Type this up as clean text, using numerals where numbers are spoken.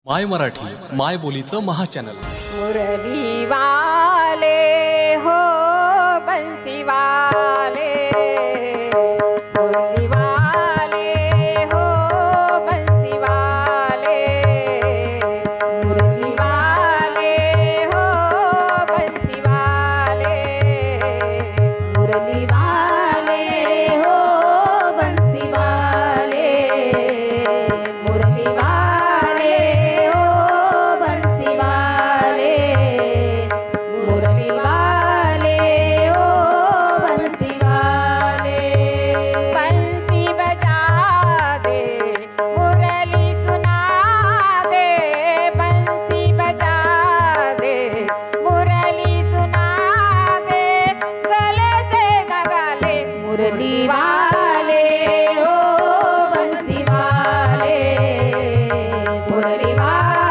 My Marathi माय बोलीचं महाचॅनल। मुरली वाले हो बंसी वाले, मुरली वाले हो बंसी वाले, मुरली वाले हो बंसी वाले, मुरली वाले हो बंसी वाले, मुरली वाले हो बंसी वाले, मुरली वाले हो बंसी वाले। बंसी बजा दे मुरली सुना दे, बंसी बजा दे मुरली सुना दे, गले से लगा ले मुरली वाले हो बंसी वाले, मुरली वाले